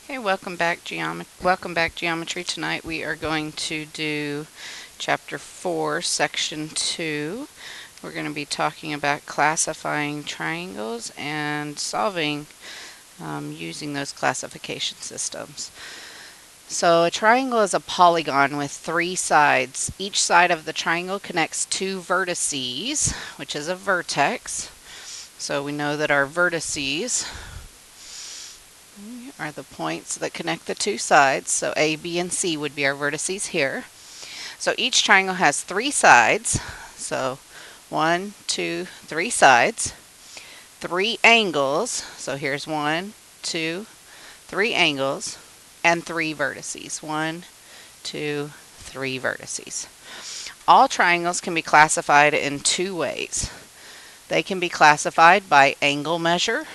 Hey, welcome back Geometry. Tonight we are going to do Chapter 4, Section 2. We're going to be talking about classifying triangles and solving using those classification systems. So a triangle is a polygon with 3 sides. Each side of the triangle connects 2 vertices, which is a vertex. So we know that our vertices are the points that connect the 2 sides. So A, B, and C would be our vertices here. So each triangle has 3 sides. So 1, 2, 3 sides. 3 angles. So here's 1, 2, 3 angles. And 3 vertices. 1, 2, 3 vertices. All triangles can be classified in 2 ways. They can be classified by angle measure,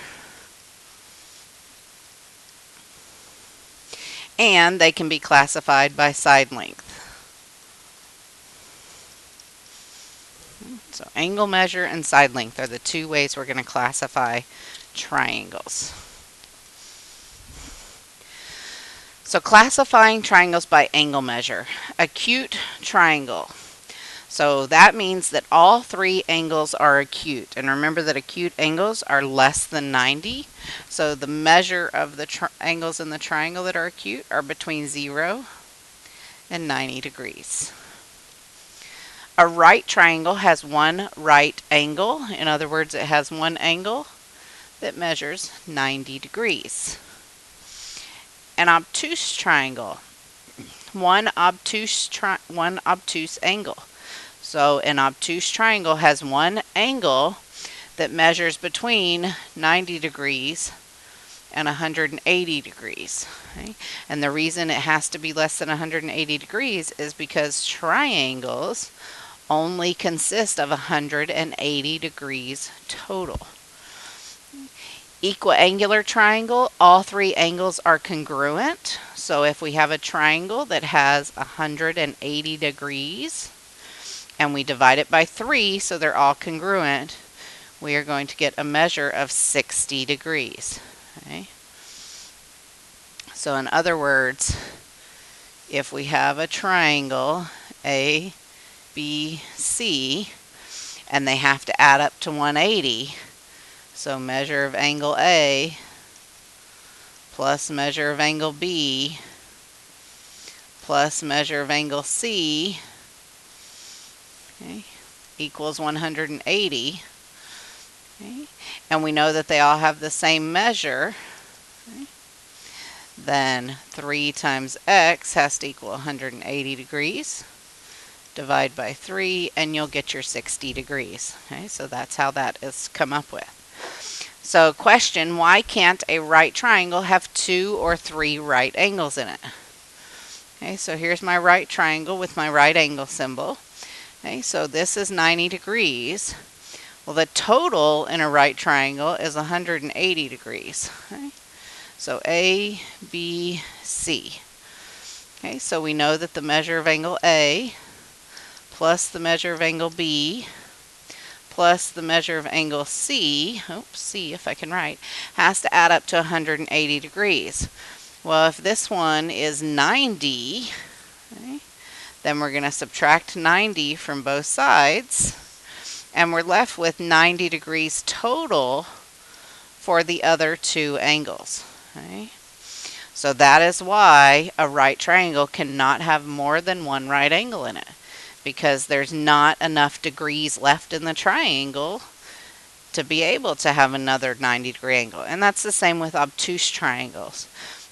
and they can be classified by side length. So angle measure and side length are the 2 ways we're going to classify triangles. So classifying triangles by angle measure. Acute triangle. So that means that all 3 angles are acute. And remember that acute angles are less than 90. So the measure of the angles in the triangle that are acute are between 0 and 90 degrees. A right triangle has 1 right angle. In other words, it has 1 angle that measures 90 degrees. An obtuse triangle, one obtuse angle. So an obtuse triangle has 1 angle that measures between 90 degrees and 180 degrees. Okay? And the reason it has to be less than 180 degrees is because triangles only consist of 180 degrees total. Equiangular triangle, all 3 angles are congruent. So if we have a triangle that has 180 degrees and we divide it by 3 so they're all congruent, we are going to get a measure of 60 degrees. Okay? So in other words, if we have a triangle A, B, C, and they have to add up to 180, so measure of angle A plus measure of angle B plus measure of angle C, okay, equals 180. Okay, and we know that they all have the same measure. Okay, then 3 times x has to equal 180 degrees. Divide by 3 and you'll get your 60 degrees. Okay, so that's how that is come up with. So question, why can't a right triangle have 2 or 3 right angles in it? Okay, so here's my right triangle with my right angle symbol. Okay, so this is 90 degrees. Well, the total in a right triangle is 180 degrees. Okay, so A, B, C. Okay, so we know that the measure of angle A plus the measure of angle B plus the measure of angle C, C if I can write, has to add up to 180 degrees. Well, if this one is 90, okay, then we're going to subtract 90 from both sides, and we're left with 90 degrees total for the other 2 angles. Okay? So that is why a right triangle cannot have more than 1 right angle in it, because there's not enough degrees left in the triangle to be able to have another 90-degree angle. And that's the same with obtuse triangles.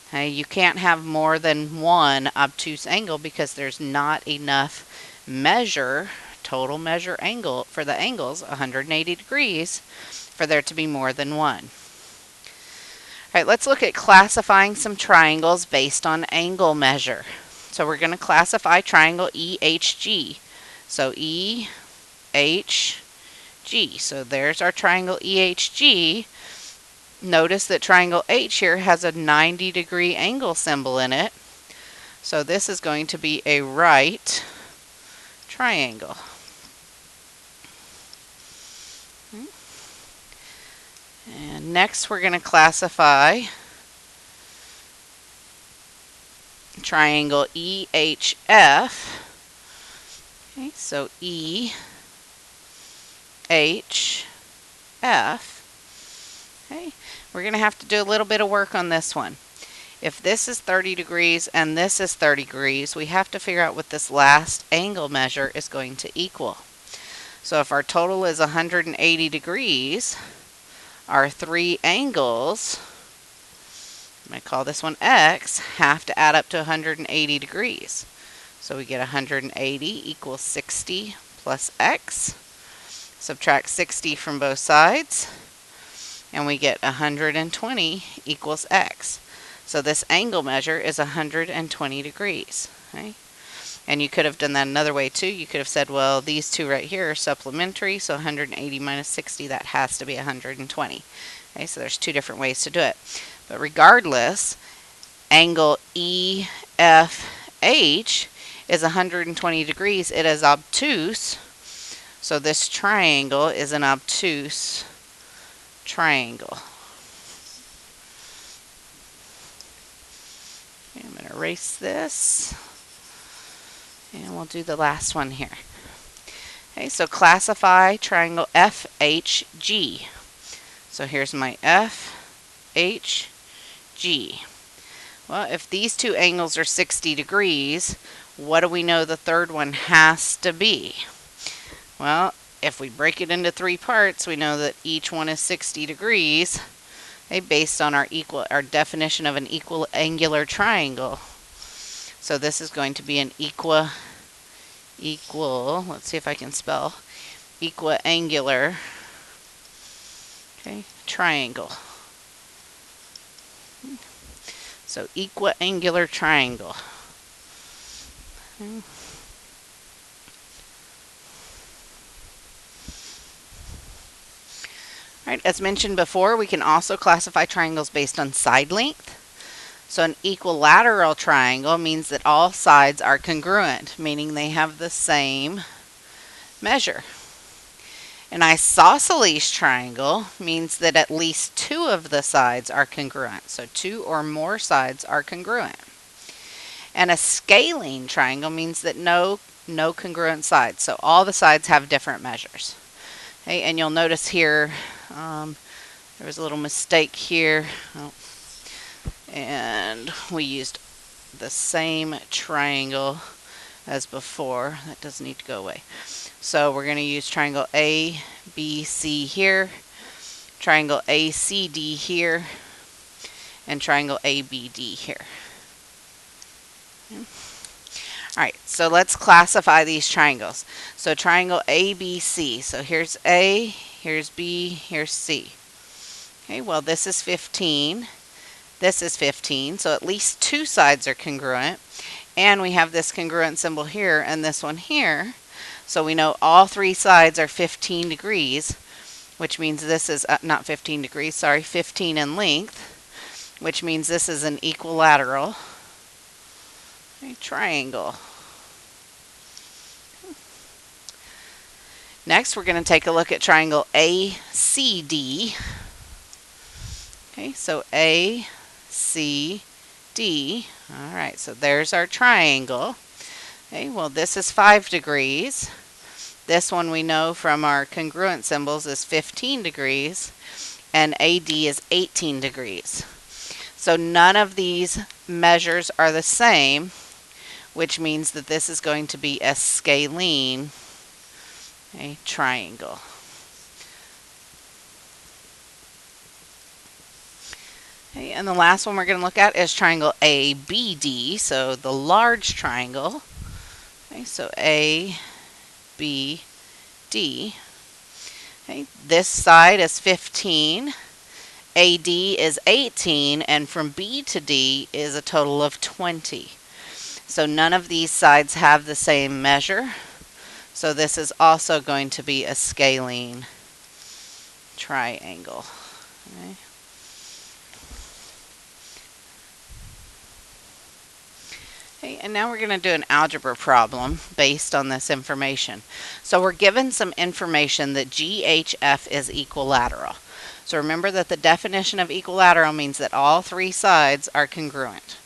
Okay, you can't have more than 1 obtuse angle because there's not enough total measure angle for the angles, 180 degrees, for there to be more than 1. All right, let's look at classifying some triangles based on angle measure. So we're going to classify triangle EHG. So EHG. So there's our triangle EHG. Notice that triangle H here has a 90-degree angle symbol in it. So this is going to be a right triangle. And next we're going to classify triangle EHF. Okay, so EHF. Okay, we're going to have to do a little bit of work on this one. If this is 30 degrees and this is 30 degrees, we have to figure out what this last angle measure is going to equal. So if our total is 180 degrees, our three angles, I'm going to call this one X, have to add up to 180 degrees. So we get 180 equals 60 plus X. Subtract 60 from both sides, and we get 120 equals X. So this angle measure is 120 degrees. Okay? And you could have done that another way too. You could have said, well, these two right here are supplementary, so 180 minus 60, that has to be 120. Okay, so there's two different ways to do it. But regardless, angle EFH is 120 degrees. It is obtuse, so this triangle is an obtuse triangle. Okay, I'm going to erase this. And we'll do the last one here. Okay, so classify triangle FHG. So here's my FHG. Well, if these two angles are 60 degrees, what do we know the third one has to be? Well, if we break it into three parts, we know that each one is 60 degrees, okay, based on our definition of an equiangular triangle. So this is going to be an let's see if I can spell, equiangular, okay, triangle. So equiangular triangle. Okay. All right, as mentioned before, we can also classify triangles based on side length. So an equilateral triangle means that all sides are congruent, meaning they have the same measure. An isosceles triangle means that at least two of the sides are congruent, so two or more sides are congruent. And a scalene triangle means that no congruent sides, so all the sides have different measures. Okay, and you'll notice here there was a little mistake here. And we used the same triangle as before. That doesn't need to go away. So we're going to use triangle ABC here, triangle ACD here, and triangle ABD here. Okay. All right, so let's classify these triangles. So triangle ABC. So here's A, here's B, here's C. Okay, well, this is 15. This is 15, so at least two sides are congruent. And we have this congruent symbol here and this one here. So we know all three sides are 15 degrees, which means this is, not 15 degrees, sorry, 15 in length, which means this is an equilateral triangle. Next, we're going to take a look at triangle ACD. Okay, so ACD. All right, so there's our triangle. Okay, well, this is 5 degrees. This one we know from our congruent symbols is 15 degrees, and AD is 18 degrees. So none of these measures are the same, which means that this is going to be a scalene triangle. Okay, and the last one we're going to look at is triangle ABD, so the large triangle. Okay, so ABD. Okay, this side is 15, AD is 18, and from B to D is a total of 20. So none of these sides have the same measure. So this is also going to be a scalene triangle. Okay. Okay, and now we're going to do an algebra problem based on this information. So we're given some information that GHF is equilateral. So remember that the definition of equilateral means that all three sides are congruent.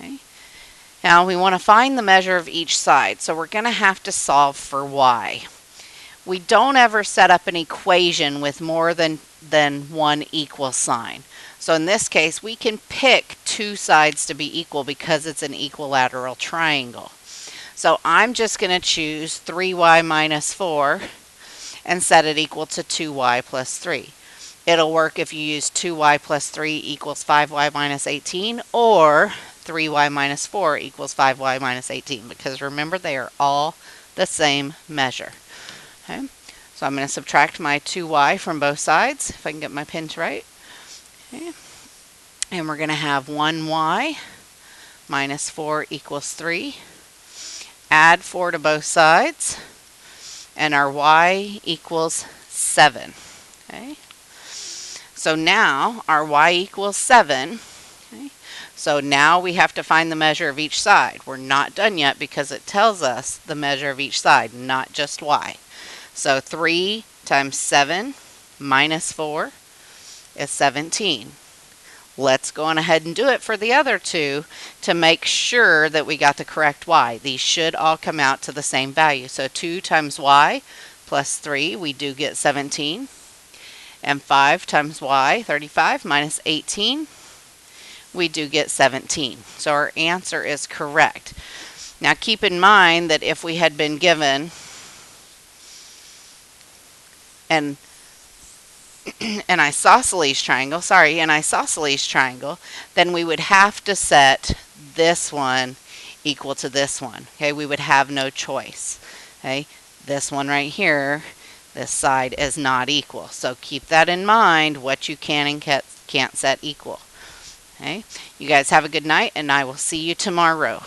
Okay. Now we want to find the measure of each side, so we're going to have to solve for y. We don't ever set up an equation with more than one equal sign. So in this case, we can pick two sides to be equal because it's an equilateral triangle. So I'm just going to choose 3y minus 4 and set it equal to 2y plus 3. It'll work if you use 2y plus 3 equals 5y minus 18, or 3y minus 4 equals 5y minus 18, because remember, they are all the same measure. Okay, so I'm going to subtract my 2y from both sides, if I can get my pen to write. Okay. And we're going to have 1y minus 4 equals 3. Add 4 to both sides, and our y equals 7. Okay. So now our y equals 7. Okay. So now we have to find the measure of each side. We're not done yet because it tells us the measure of each side, not just y. So 3 times 7 minus 4 is 17. Let's go on ahead and do it for the other two to make sure that we got the correct y. These should all come out to the same value. So 2 times y plus 3, we do get 17. And 5 times y, 35, minus 18, we do get 17. So our answer is correct. Now keep in mind that if we had been given an isosceles triangle, then we would have to set this one equal to this one. Okay, we would have no choice. Okay, this one right here, this side is not equal. So keep that in mind, what you can and can't set equal. Okay, you guys have a good night, and I will see you tomorrow.